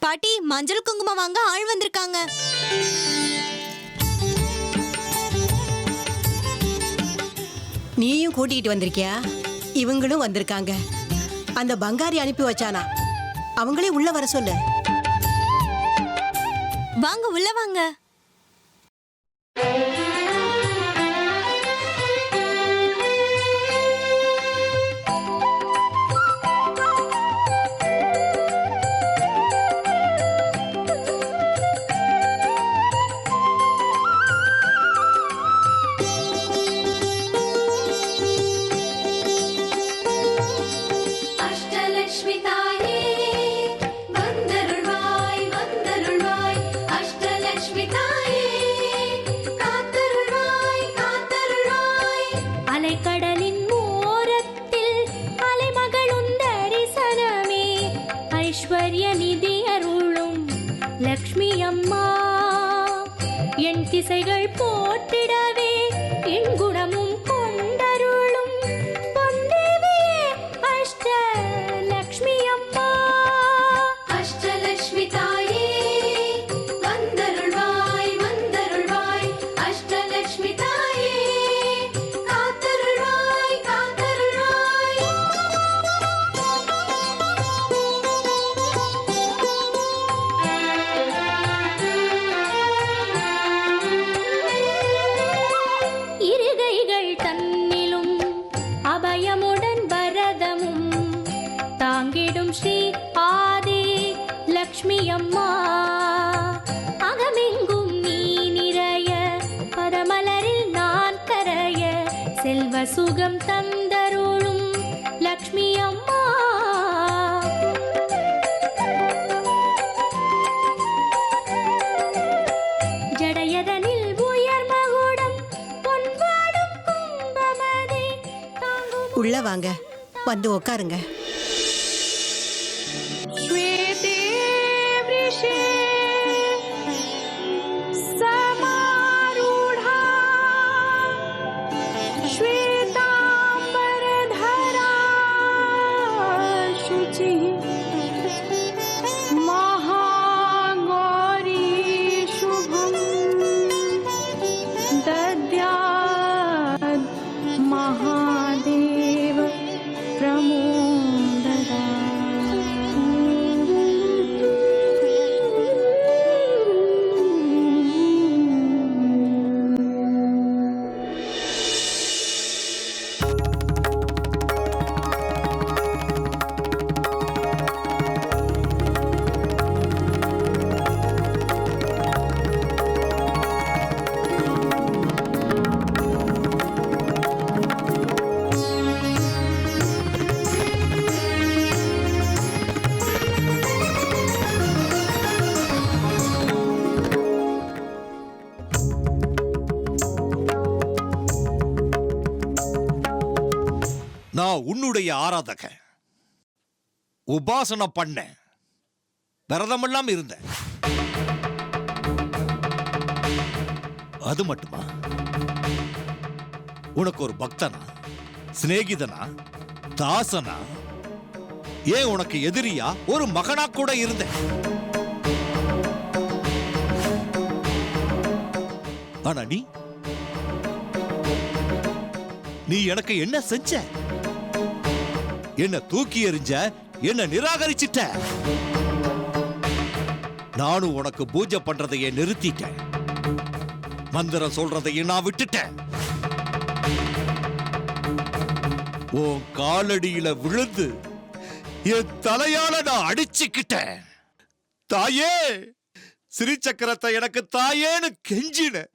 பாட்டி, மஞ்சள் குங்குமம் வாங்க ஆள் வந்திருக்காங்க. நீயும் கூட்டிகிட்டு வந்திருக்கியா? இவங்களும் வந்திருக்காங்க. அந்த பங்காரி அனுப்பி வச்சானா? அவங்களே உள்ள வர சொல்லு. வாங்க, உள்ள வாங்க. லக்ஷ்மி அம்மா என் திசைகள் போற்றிடவே என் குணமும் கொண்டருளும் பொன்தேவியே அஷ்ட லக்ஷ்மி அம்மா. அஷ்டலக்ஷ்மி தாயே வந்தருள்வாய் வந்தருள்வாய். அஷ்டலக்ஷ்மி தாயே காத்தருள்வாய் காத்தருள்வாய். இருகைகள் தன்னிலும் அபயமுடன் பரதமும் தாங்கிடும் ஸ்ரீ ஆதி லக்ஷ்மி அம்மா. அகமெங்கும் நீ நிறைய பரமலரில் நான் கரைய செல்வ சுகம் தந்தருளும் லக்ஷ்மி அம்மா. ஜடையதனில் உயர் மகுடம் பொன்வாடும் கும்பமதே தாங்கும் உள்ள வாங்க, வந்து உக்காருங்க. ஸ்வேதே விருஷே சமாரூடா ஸ்வேதாம்பரதரா சுச்சி மகாகௌரி சுபம் தத்யாத் மகாதேவ பிரமோததா. நான் உன்னுடைய ஆராதக. உபாசனை பண்ண, விரதமெல்லாம் இருந்த. அது மட்டுமா, உனக்கு ஒரு பக்தனா, சிநேகிதனா, தாசனா, ஏன் உனக்கு எதிரியா ஒரு மகனா கூட இருந்த. ஆனா நீ எனக்கு என்ன செஞ்ச? என்ன தூக்கி எறிஞ்ச, என்ன நிராகரிச்சிட்ட. நானும் உனக்கு பூஜை பண்றதையே நிறுத்திட்டேன். மந்திரம் சொல்றதையே நான் விட்டுட்டேன். உன் காலடியில விழுந்து என் தலையால நான் அடிச்சுக்கிட்டேன். தாயே, ஸ்ரீ சக்கரத்தை எனக்கு தாயேன்னு கெஞ்சின.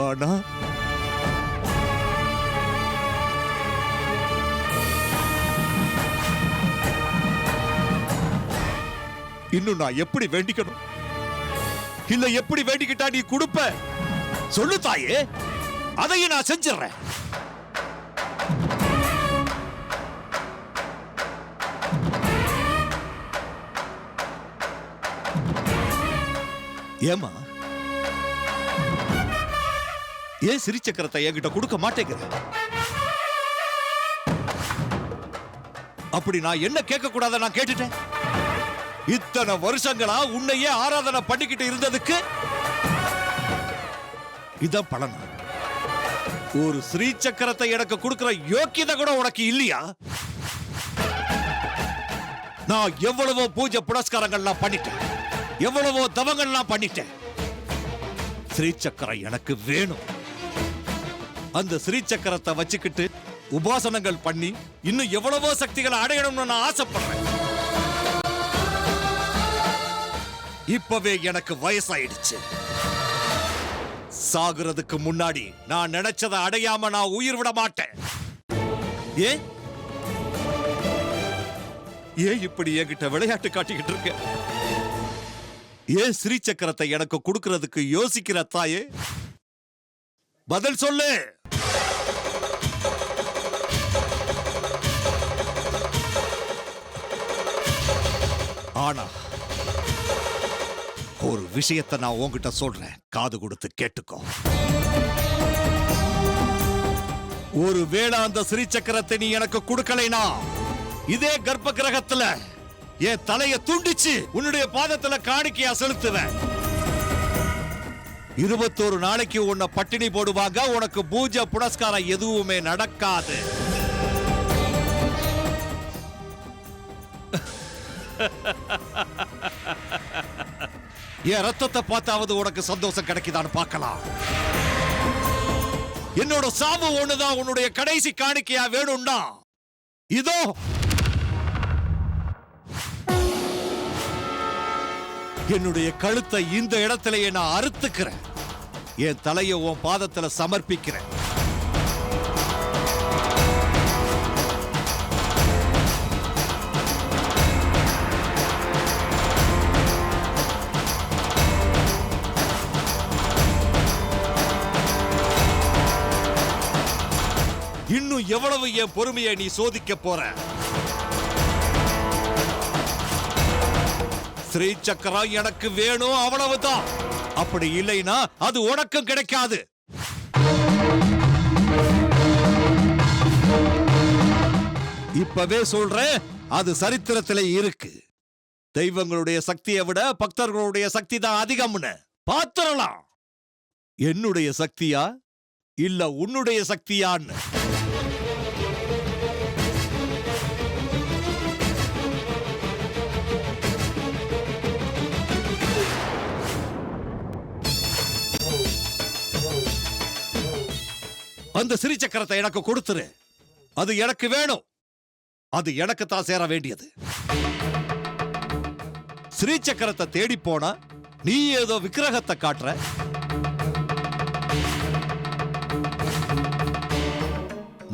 ஆனா இன்னும் நான் எப்படி வேண்டிக்கணும்? இல்ல எப்படி வேண்டிக்கிட்டா நீ கொடுப்ப? சொல்லு தாயே, அதையும் நான் செஞ்சிடறேன். ஏமா, ஏன் ஸ்ரீ சக்கரத்தை என்கிட்ட கொடுக்க மாட்டேங்கிற? அப்படி நான் என்ன கேட்க கூடாத நான் கேட்டுட்டேன். இத்தனை வருஷங்களா உன்னையே ஆராதனை பண்ணிக்கிட்டு இருந்ததுக்கு இதான் பலனா? ஒரு ஸ்ரீ சக்கரத்தை எனக்கு கொடுக்கிற யோக்கியதை கூட உனக்கு இல்லையா? நான் எவ்வளவோ பூஜை புனஸ்காரங்கள்லாம் பண்ணிட்டேன், எவ்வளவோ தவங்கள்லாம் பண்ணிட்டேன். ஸ்ரீ சக்கரம் எனக்கு வேணும். அந்த ஸ்ரீ சக்கரத்தை வச்சுக்கிட்டு உபாசனங்கள் பண்ணி இன்னும் எவ்வளவோ சக்திகளை அடையணும்னு நான் ஆசைப்படுறேன். இப்பவே எனக்கு வயசாயிடுச்சு. சாகுறதுக்கு முன்னாடி நான் நினைச்சதை அடையாம நான் உயிர் விட மாட்டேன். ஏன் ஏன் இப்படி என்கிட்ட விளையாட்டு காட்டிக்கிட்டு இருக்க? ஏன் ஸ்ரீ சக்கரத்தை எனக்கு கொடுக்கிறதுக்கு யோசிக்கிற தாயே? பதில் சொல்லு. ஆனா ஒரு விஷயத்தை நான் உன்கிட்ட சொல்றேன், காது கொடுத்து கேட்டுக்கோ. ஒருவேளை அந்த ஸ்ரீ சக்கரத்தை நீ எனக்கு கொடுக்கலைனா இதே கர்ப்ப கிரகத்துல என் தலைய துண்டிச்சு உன்னுடைய பாதத்துல காணிக்கையா செலுத்துவேன். 21 நாளைக்கு உன்னை பட்டினி போடுவாங்க. உனக்கு பூஜை புனஸ்காரம் எதுவுமே நடக்காது. என் ரத்தத்தை பார்த்தாவது உனக்கு சந்தோஷம் கிடைக்குதான்னு பார்க்கலாம். என்னோட சாவு ஒண்ணுதான் உன்னுடைய கடைசி காணிக்கையா வேணும்னா இதோ என்னுடைய கழுத்தை இந்த இடத்திலேயே நான் அறுத்துக்கிறேன். என் தலையை உன் பாதத்துல சமர்ப்பிக்கிறேன். இன்னும் எவ்வளவு என் பொறுமையை நீ சோதிக்க போற? ஸ்ரீ சக்கரம் எனக்கு வேணும், அவ்வளவுதான். அப்படி இல்லைன்னா அது உனக்கும் கிடைக்காது. இப்பவே சொல்றேன், அது சரித்திரத்திலே இருக்கு. தெய்வங்களுடைய சக்தியை விட பக்தர்களுடைய சக்தி தான் அதிகம்னு பாத்துறலாம். என்னுடைய சக்தியா இல்ல உன்னுடைய சக்தியான்னு? அந்த ஸ்ரீ சக்கரத்தை எனக்கு கொடுத்துரு. அது எனக்கு வேணும். அது எனக்கு தான் சேர வேண்டியது. ஸ்ரீ சக்கரத்தை தேடி போனா நீ ஏதோ விக்கிரகத்தை காட்டுற.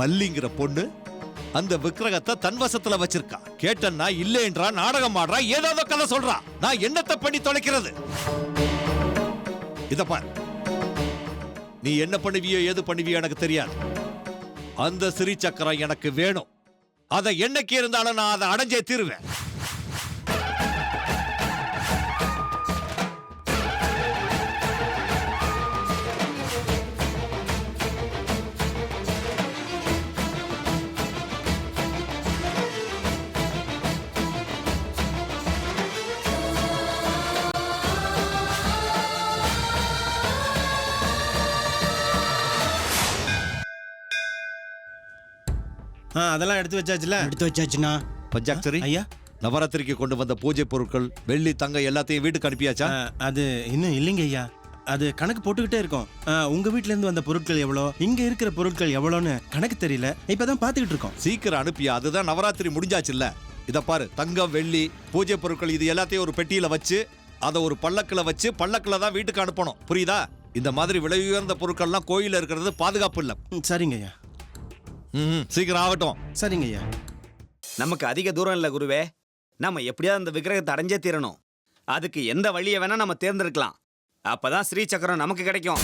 மல்லிங்கிற பொண்ணு அந்த விக்கிரகத்தை தன் வசத்துல வச்சிருக்கா. கேட்டன்னா இல்லைன்றா, நாடகம் ஆடுறா, ஏதாவது கதை சொல்றா. நான் என்னத்தை பண்ணி தொலைக்கிறது? இத பாரு, நீ என்ன பண்ணுவியோ ஏது பண்ணுவியோ எனக்கு தெரியாது. அந்த ஸ்ரீ சக்கரம் எனக்கு வேணும். அதை என்னைக்கு இருந்தாலும் நான் அதை அடைஞ்சே தீருவேன். அதெல்லாம் எடுத்து வச்சாச்சுல? எடுத்து வச்சாச்சுண்ணா. பஞ்சாக்சரி ஐயா, நவராத்திரிக்கு கொண்டு வந்த பூஜை பொருட்கள், வெள்ளி தங்கம் எல்லாத்தையும் வீட்டுக்கு அனுப்பியாச்சா? அது இன்னும் இல்லைங்க ஐயா. அது கணக்கு போட்டுக்கிட்டே இருக்கோம். உங்க வீட்ல இருந்து வந்த பொருட்கள் எவ்வளோ, இங்க இருக்கிற பொருட்கள் எவ்வளோன்னு கணக்கு தெரியல. இப்பதான் பாத்துக்கிட்டு இருக்கோம். சீக்கிரம் அனுப்பியா? அதுதான் நவராத்திரி முடிஞ்சாச்சுல்ல. இத பாரு, தங்கம் வெள்ளி பூஜை பொருட்கள் இது எல்லாத்தையும் ஒரு பெட்டியில வச்சு அதை ஒரு பல்லக்குல வச்சு பல்லக்குல தான் வீட்டுக்கு அனுப்பணும். புரியுதா? இந்த மாதிரி விலை உயர்ந்த பொருட்கள்லாம் கோயில இருக்கிறது பாதுகாப்பு இல்ல. சரிங்க ஐயா. சீக்கிரம் ஆகட்டும். சரிங்க ஐயா. நமக்கு அதிக தூரம் இல்ல குருவே. நம்ம எப்படியாவது அந்த விக்கிரகத்தை அடைஞ்சே தீரணும். அதுக்கு எந்த வழியை வேணா நம்ம தேர்ந்தெடுக்கலாம். அப்பதான் ஸ்ரீ சக்கரம் நமக்கு கிடைக்கும்.